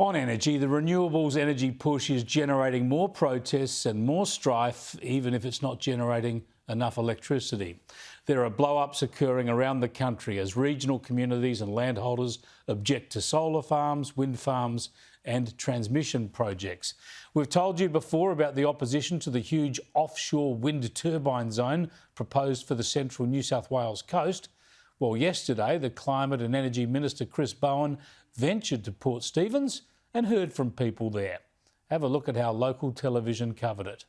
On energy, the renewables energy push is generating more protests and more strife, even if it's not generating enough electricity. There are blow-ups occurring around the country as regional communities and landholders object to solar farms, wind farms and transmission projects. We've told you before about the opposition to the huge offshore wind turbine zone proposed for the central New South Wales coast. Well, yesterday, the Climate and Energy Minister Chris Bowen ventured to Port Stephens and heard from people there. Have a look at how local television covered it.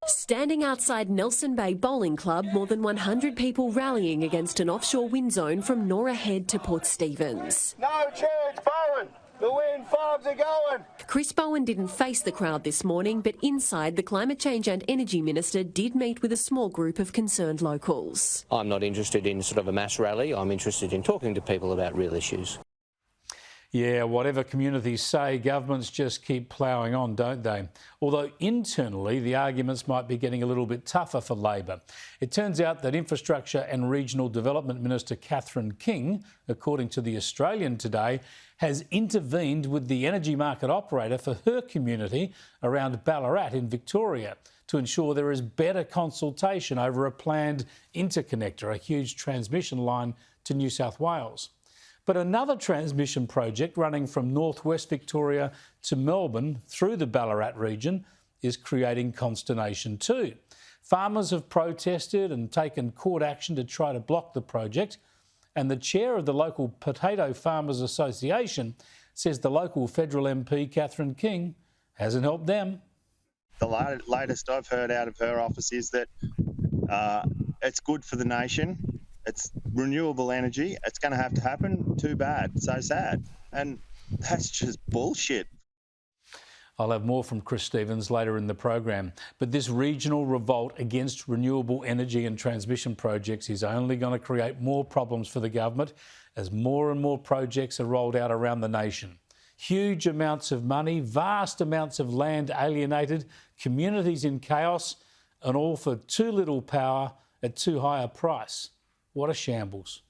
Standing outside Nelson Bay Bowling Club, more than 100 people rallying against an offshore wind zone from Norah Head to Port Stephens. No chance, Bowen! The wind farms are going! Chris Bowen didn't face the crowd this morning, but inside, the Climate Change and Energy Minister did meet with a small group of concerned locals. I'm not interested in sort of a mass rally. I'm interested in talking to people about real issues. Yeah, whatever communities say, governments just keep ploughing on, don't they? Although internally, the arguments might be getting a little bit tougher for Labor. It turns out that Infrastructure and Regional Development Minister Catherine King, according to The Australian today, has intervened with the energy market operator for her community around Ballarat in Victoria to ensure there is better consultation over a planned interconnector, a huge transmission line to New South Wales. But another transmission project running from Northwest Victoria to Melbourne through the Ballarat region is creating consternation too. Farmers have protested and taken court action to try to block the project, and the chair of the local Potato Farmers Association says the local federal MP, Catherine King, hasn't helped them. The latest I've heard out of her office is that it's good for the nation. It's renewable energy. It's going to have to happen. Too bad. So sad. And that's just bullshit. I'll have more from Chris Stephens later in the program. But this regional revolt against renewable energy and transmission projects is only going to create more problems for the government as more and more projects are rolled out around the nation. Huge amounts of money, vast amounts of land alienated, communities in chaos, and all for too little power at too high a price. What a shambles.